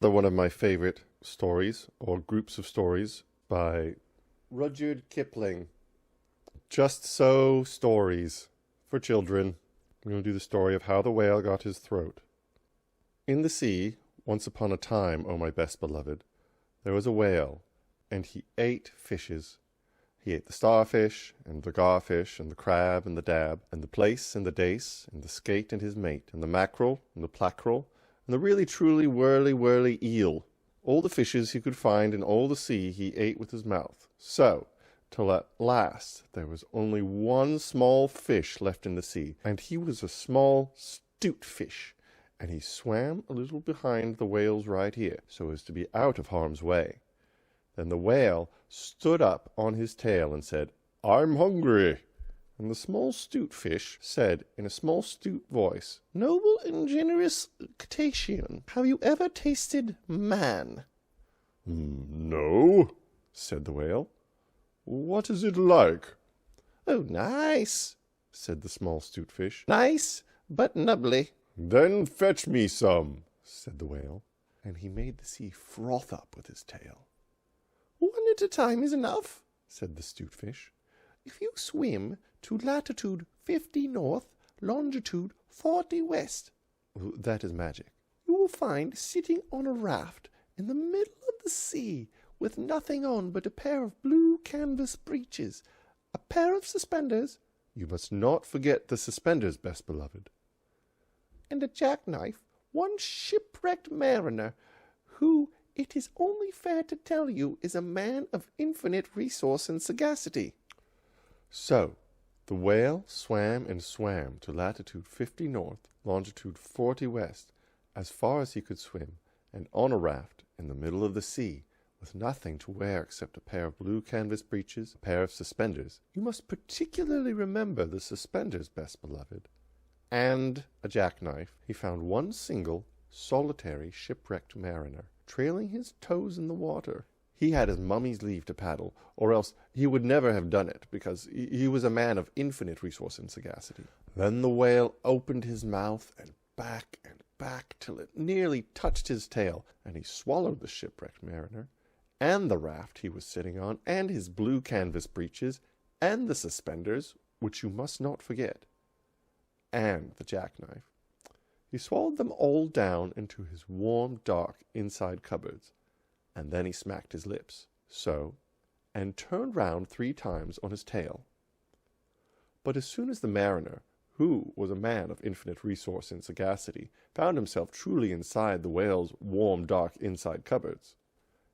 Another one of my favorite stories, or groups of stories, by Rudyard Kipling. Just so stories for children. We're going to do the story of how the whale got his throat. In the sea, once upon a time, O my best beloved, there was a whale, and he ate fishes. He ate the starfish, and the garfish, and the crab, and the dab, and the plaice, and the dace, and the skate and his mate, and the mackerel, and the plackerel, and the really truly whirly eel. All the fishes he could find in all the sea he ate with his mouth. So, till at last there was only one small fish left in the sea, and he was a small 'stute fish, and he swam a little behind the whale's right ear, so as to be out of harm's way. Then the whale stood up on his tail and said, "I'm hungry." And the small 'stute fish said in a small 'stute voice, "Noble and generous cetacean, have you ever tasted man?" "No," said the whale. "What is it like?" "Oh, nice," said the small 'stute fish. "Nice, but nubbly." "Then fetch me some," said the whale, and he made the sea froth up with his tail. "One at a time is enough," said the 'stute fish. "If you swim to latitude 50 north, longitude 40 west, that is magic, you will find sitting on a raft in the middle of the sea, with nothing on but a pair of blue canvas breeches, a pair of suspenders," you must not forget the suspenders, best beloved, "and a jackknife, one shipwrecked mariner, who, it is only fair to tell you, is a man of infinite resource and sagacity." So the whale swam and swam to latitude 50 north, longitude 40 west, as far as he could swim, and on a raft in the middle of the sea, with nothing to wear except a pair of blue canvas breeches, a pair of suspenders. You must particularly remember the suspenders, best beloved, and a jackknife. He found one single, solitary, shipwrecked mariner, trailing his toes in the water. He had his mummy's leave to paddle, or else he would never have done it, because he was a man of infinite resource and sagacity. Then the whale opened his mouth and back till it nearly touched his tail, and he swallowed the shipwrecked mariner, and the raft he was sitting on, and his blue canvas breeches, and the suspenders, which you must not forget, and the jackknife. He swallowed them all down into his warm, dark inside cupboards, and then he smacked his lips, so, and turned round 3 times on his tail. But as soon as the mariner, who was a man of infinite resource and sagacity, found himself truly inside the whale's warm, dark inside cupboards,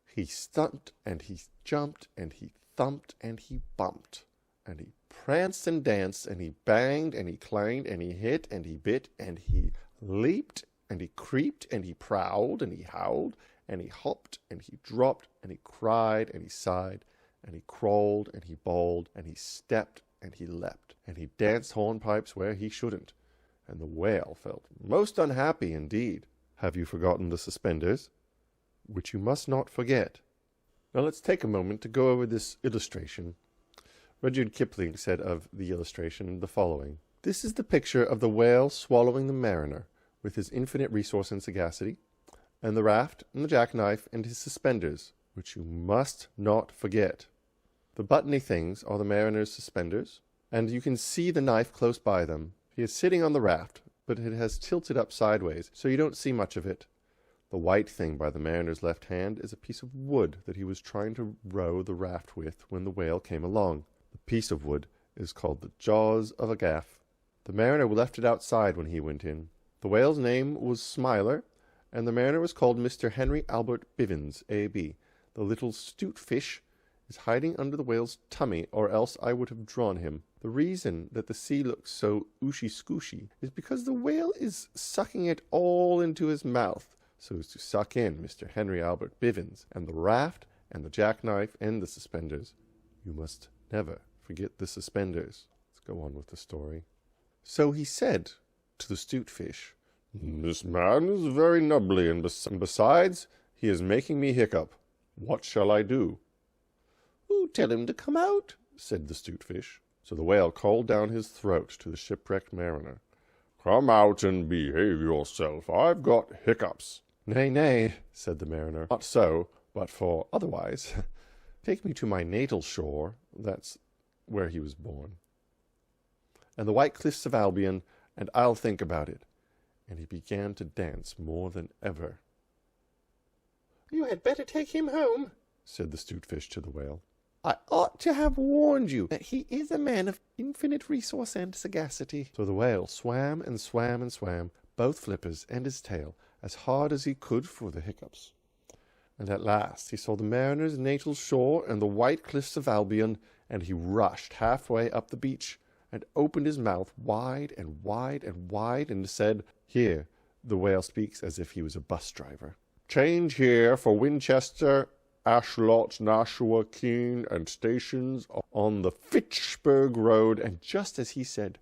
he stumped, and he jumped, and he thumped, and he bumped, and he pranced and danced, and he banged, and he clanged, and he hit, and he bit, and he leaped, and he creeped, and he prowled, and he howled, and he hopped, and he dropped, and he cried, and he sighed, and he crawled, and he bawled, and he stepped, and he leapt, and he danced hornpipes where he shouldn't, and the whale felt most unhappy indeed. Have you forgotten the suspenders? Which you must not forget. Now let's take a moment to go over this illustration. Rudyard Kipling said of the illustration the following: "This is the picture of the whale swallowing the mariner, with his infinite resource and sagacity, and the raft, and the jackknife, and his suspenders, which you must not forget. The buttony things are the mariner's suspenders, and you can see the knife close by them. He is sitting on the raft, but it has tilted up sideways, so you don't see much of it. The white thing by the mariner's left hand is a piece of wood that he was trying to row the raft with when the whale came along. The piece of wood is called the jaws of a gaff. The mariner left it outside when he went in. The whale's name was Smiler, and the mariner was called Mr. Henry Albert Bivens, A.B. The little 'stute fish is hiding under the whale's tummy, or else I would have drawn him. The reason that the sea looks so ooshy-scooshy is because the whale is sucking it all into his mouth, so as to suck in Mr. Henry Albert Bivens, and the raft, and the jackknife, and the suspenders. You must never forget the suspenders." Let's go on with the story. So he said to the 'stute fish, "This man is very nubbly, and besides, he is making me hiccup. What shall I do?" "Oh, tell him to come out," said the 'stute fish. So the whale called down his throat to the shipwrecked mariner, "Come out and behave yourself. I've got hiccups." "Nay, nay," said the mariner, "not so, but for otherwise. Take me to my natal shore," that's where he was born, "and the white cliffs of Albion, and I'll think about it." And he began to dance more than ever. "You had better take him home," said the 'Stute Fish to the whale. "I ought to have warned you that he is a man of infinite resource and sagacity." So the whale swam and swam and swam, both flippers and his tail, as hard as he could for the hiccups. And at last he saw the mariner's natal shore and the white cliffs of Albion, and he rushed halfway up the beach, and opened his mouth wide and wide and wide, and said, here the whale speaks as if he was a bus driver, "Change here for Winchester, Ashlot, Nashua, Keene, and stations on the Fitchburg Road." And just as he said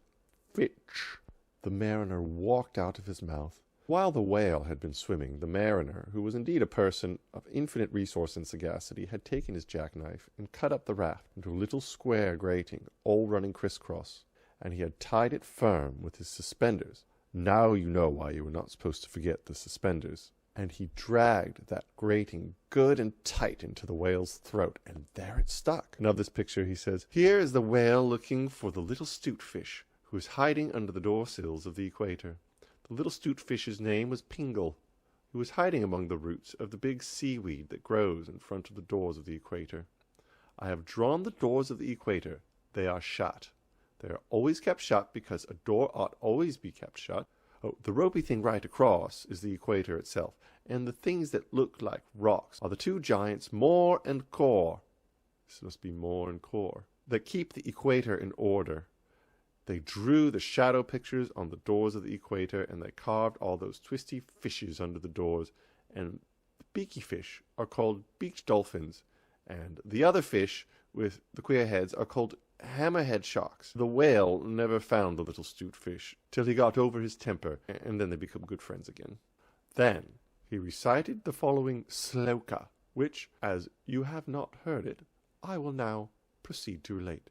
Fitch, the mariner walked out of his mouth. While the whale had been swimming, the mariner, who was indeed a person of infinite resource and sagacity, had taken his jackknife and cut up the raft into a little square grating, all running crisscross, and he had tied it firm with his suspenders. Now you know why you were not supposed to forget the suspenders. And he dragged that grating good and tight into the whale's throat, and there it stuck. And of this picture he says, "Here is the whale looking for the little 'Stute Fish, who is hiding under the door sills of the equator. The little 'Stute Fish's name was Pingle, who was hiding among the roots of the big seaweed that grows in front of the doors of the equator. I have drawn the doors of the equator. They are shut. They are always kept shut because a door ought always be kept shut. Oh, the ropey thing right across is the equator itself, and the things that look like rocks are the two giants More and Core," this must be More and Core, "that keep the equator in order. They drew the shadow pictures on the doors of the equator, and they carved all those twisty fishes under the doors, and the beaky fish are called beach dolphins, and the other fish with the queer heads are called hammerhead sharks. The whale never found the little 'Stute Fish till he got over his temper, and then they become good friends again." Then he recited the following sloka, which, as you have not heard it, I will now proceed to relate.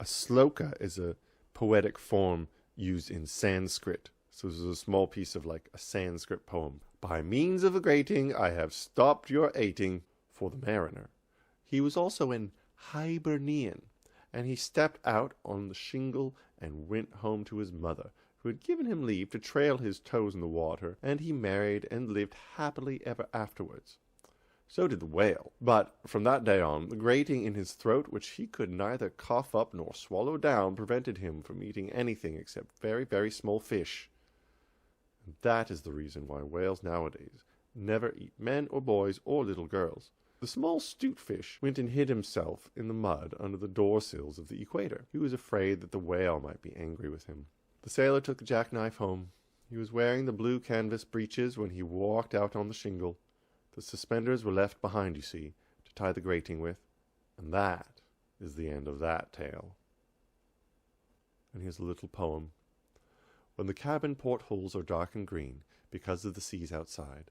A sloka is a poetic form used in Sanskrit. So this is a small piece of like a Sanskrit poem. "By means of the grating I have stopped your eating." For the mariner, he was also an Hibernian, and he stepped out on the shingle and went home to his mother, who had given him leave to trail his toes in the water, and he married and lived happily ever afterwards. So did the whale, but from that day on, the grating in his throat, which he could neither cough up nor swallow down, prevented him from eating anything except very, very small fish. And that is the reason why whales nowadays never eat men or boys or little girls. The small 'Stute Fish went and hid himself in the mud under the door sills of the equator. He was afraid that the whale might be angry with him. The sailor took the jackknife home. He was wearing the blue canvas breeches when he walked out on the shingle. The suspenders were left behind, you see, to tie the grating with. And that is the end of that tale. And here's a little poem. When the cabin portholes are dark and green because of the seas outside,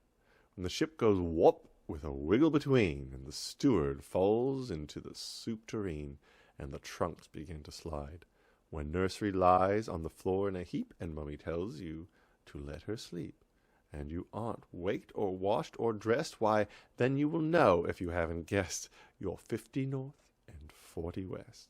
when the ship goes whoop with a wiggle between, and the steward falls into the soup tureen, and the trunks begin to slide, when nursery lies on the floor in a heap, and mummy tells you to let her sleep, and you aren't waked or washed or dressed, why, then you will know, if you haven't guessed, you're 50 north and 40 west.